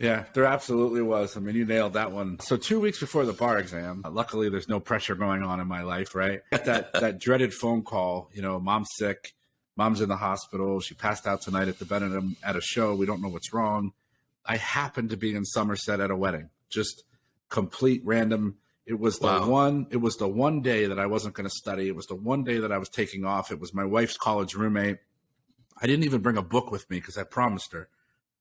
Yeah, there absolutely was. I mean, you nailed that one. So 2 weeks before the bar exam, luckily there's no pressure going on in my life, right? Got that dreaded phone call, mom's sick, mom's in the hospital. She passed out tonight at the Bellomo at a show. We don't know what's wrong. I happened to be in Somerset at a wedding, just complete random. It was the one day that I wasn't going to study. It was the one day that I was taking off. It was my wife's college roommate. I didn't even bring a book with me because I promised her,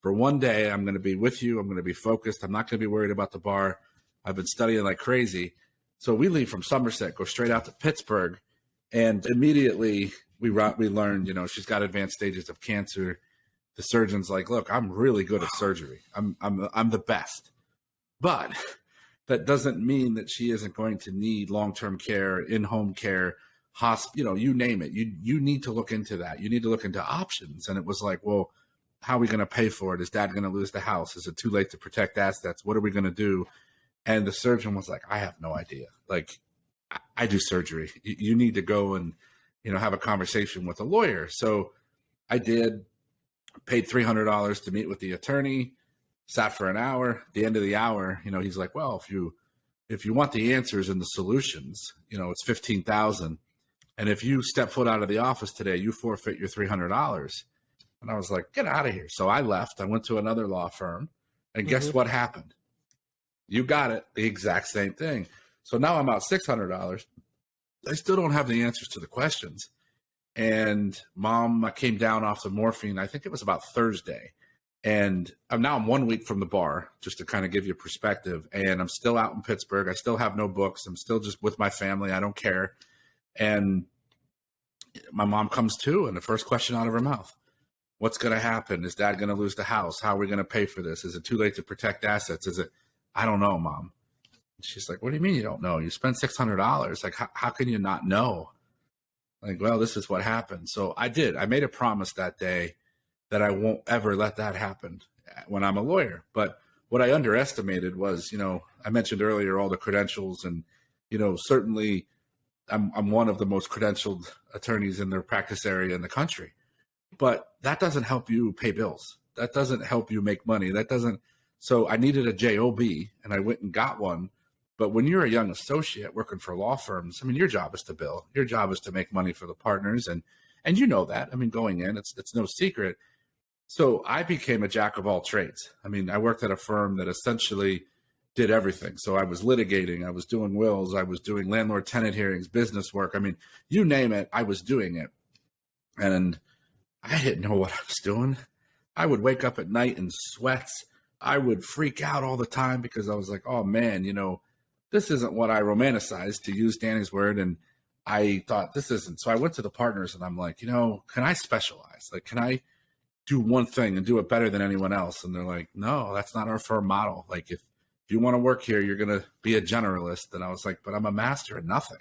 for one day, I'm going to be with you. I'm going to be focused. I'm not going to be worried about the bar. I've been studying like crazy. So we leave from Somerset, go straight out to Pittsburgh. And immediately we learned, she's got advanced stages of cancer. The surgeon's like, look, I'm really good at surgery. I'm the best. But that doesn't mean that she isn't going to need long-term care, in-home care, hospital, you name it. You need to look into that. You need to look into options. And it was like, well, how are we going to pay for it? Is dad going to lose the house? Is it too late to protect assets? What are we going to do? And the surgeon was like, I have no idea. Like, I do surgery. You need to go and, have a conversation with a lawyer. So I did, paid $300 to meet with the attorney, sat for an hour. At the end of the hour, he's like, well, if you want the answers and the solutions, it's $15,000. And if you step foot out of the office today, you forfeit your $300. And I was like, get out of here. So I left. I went to another law firm. And guess what happened? You got it. The exact same thing. So now I'm out $600. I still don't have the answers to the questions. And mom came down off the morphine. I think it was about Thursday. And I'm 1 week from the bar, just to kind of give you perspective. And I'm still out in Pittsburgh. I still have no books. I'm still just with my family. I don't care. And my mom comes to, and the first question out of her mouth, what's going to happen? Is dad going to lose the house? How are we going to pay for this? Is it too late to protect assets? I don't know, mom. And she's like, what do you mean you don't know? You spent $600. Like, how can you not know? Like, well, this is what happened. So I did. I made a promise that day that I won't ever let that happen when I'm a lawyer. But what I underestimated was, I mentioned earlier all the credentials, and, certainly I'm one of the most credentialed attorneys in their practice area in the country. But that doesn't help you pay bills. That doesn't help you make money. So I needed a JOB, and I went and got one. But when you're a young associate working for law firms, your job is to bill. Your job is to make money for the partners. And you know that. Going in, it's no secret. So I became a jack of all trades. I worked at a firm that essentially did everything. So I was litigating, I was doing wills, I was doing landlord tenant hearings, business work. You name it, I was doing it. And I didn't know what I was doing. I would wake up at night in sweats. I would freak out all the time because I was like, oh man, this isn't what I romanticized, to use Danny's word. And I thought this isn't. So I went to the partners and I'm like, can I specialize? Like, can I do one thing and do it better than anyone else? And they're like, no, that's not our firm model. Like, if you want to work here, you're going to be a generalist. And I was like, but I'm a master at nothing.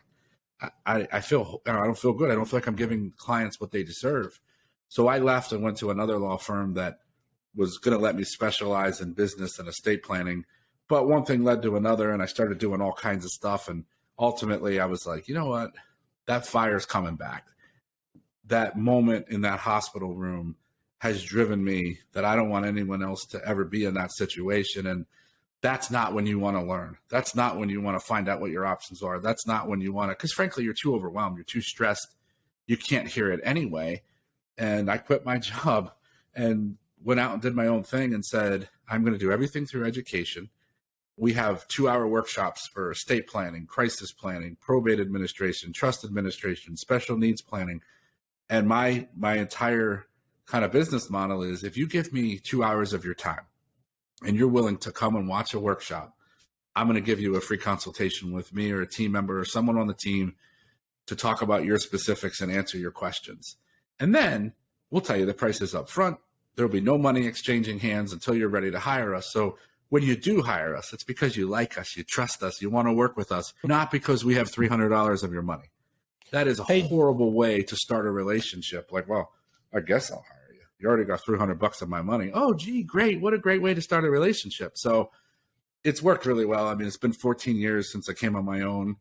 I don't feel good. I don't feel like I'm giving clients what they deserve. So I left and went to another law firm that was going to let me specialize in business and estate planning. But one thing led to another, and I started doing all kinds of stuff. And ultimately I was like, you know what? That fire's coming back. That moment in that hospital room has driven me that I don't want anyone else to ever be in that situation. And that's not when you want to learn. That's not when you want to find out what your options are. That's not when you want to, because frankly, you're too overwhelmed. You're too stressed. You can't hear it anyway. And I quit my job and went out and did my own thing and said, I'm going to do everything through education. We have 2-hour workshops for estate planning, crisis planning, probate administration, trust administration, special needs planning. And my entire kind of business model is, if you give me 2 hours of your time and you're willing to come and watch a workshop, I'm going to give you a free consultation with me or a team member or someone on the team to talk about your specifics and answer your questions. And then we'll tell you the price is up front. There'll be no money exchanging hands until you're ready to hire us. So when you do hire us, it's because you like us, you trust us, you want to work with us, not because we have $300 of your money. That is a horrible way to start a relationship. Like, well, I guess I'll hire you. You already got $300 of my money. Oh, gee, great. What a great way to start a relationship. So it's worked really well. It's been 14 years since I came on my own.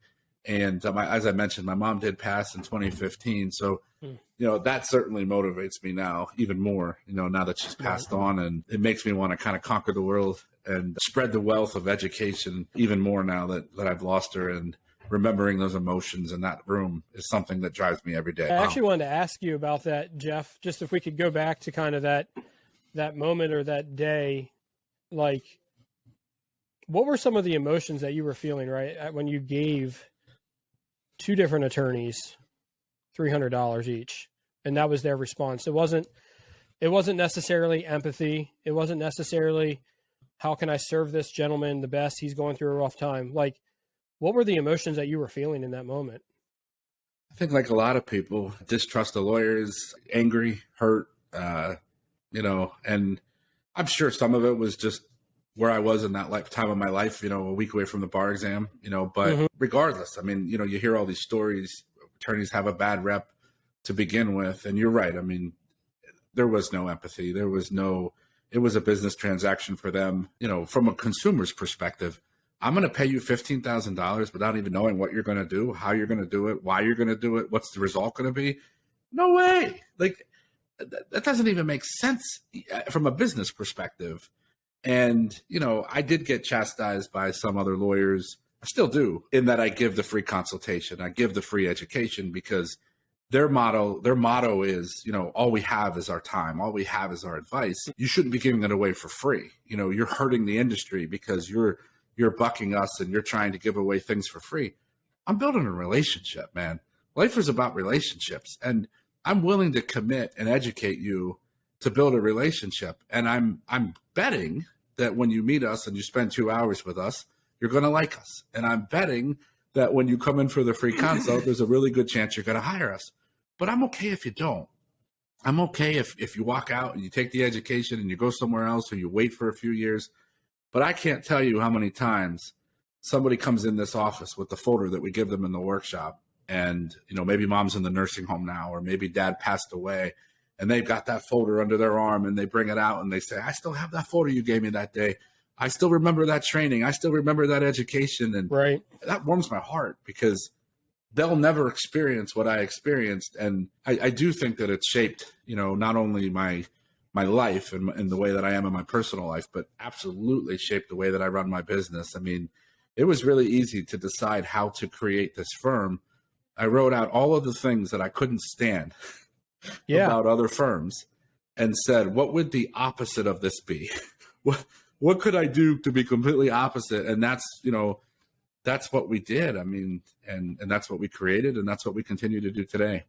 And as I mentioned, my mom did pass in 2015. So That certainly motivates me now even more, now that she's passed on, and it makes me want to kind of conquer the world and spread the wealth of education even more now that I've lost her. And remembering those emotions in that room is something that drives me every day. I actually wanted to ask you about that, Jeff, just if we could go back to kind of that moment or that day, like what were some of the emotions that you were feeling, right, when you gave two different attorneys $300 each, and that was their response? It wasn't necessarily empathy. It wasn't necessarily, how can I serve this gentleman the best? He's going through a rough time. Like, what were the emotions that you were feeling in that moment? I think, like a lot of people, distrust the lawyers, angry, hurt, and I'm sure some of it was just where I was in that time of my life, a week away from the bar exam, but regardless, I mean, you hear all these stories. Attorneys have a bad rep to begin with. And you're right. I mean, there was no empathy. It was a business transaction for them. From a consumer's perspective, I'm going to pay you $15,000 without even knowing what you're going to do, how you're going to do it, why you're going to do it, what's the result going to be. No way. Like, that doesn't even make sense from a business perspective. And, I did get chastised by some other lawyers. I still do, in that I give the free consultation. I give the free education, because their motto is, all we have is our time. All we have is our advice. You shouldn't be giving it away for free. You're hurting the industry because you're bucking us and you're trying to give away things for free. I'm building a relationship, man. Life is about relationships, and I'm willing to commit and educate you to build a relationship. And I'm betting that when you meet us and you spend 2 hours with us, you're going to like us. And I'm betting that when you come in for the free consult, there's a really good chance you're going to hire us. But I'm okay if you don't. I'm okay if you walk out and you take the education and you go somewhere else, or you wait for a few years. But I can't tell you how many times somebody comes in this office with the folder that we give them in the workshop. And, maybe mom's in the nursing home now, or maybe dad passed away, and they've got that folder under their arm, and they bring it out and they say, I still have that folder you gave me that day. I still remember that training. I still remember that education. And right. That warms my heart, because they'll never experience what I experienced. And I do think that it's shaped, not only my life and the way that I am in my personal life, but absolutely shaped the way that I run my business. I mean, it was really easy to decide how to create this firm. I wrote out all of the things that I couldn't stand about other firms, and said, what would the opposite of this be? What could I do to be completely opposite? And that's what we did. I mean, and that's what we created, and that's what we continue to do today.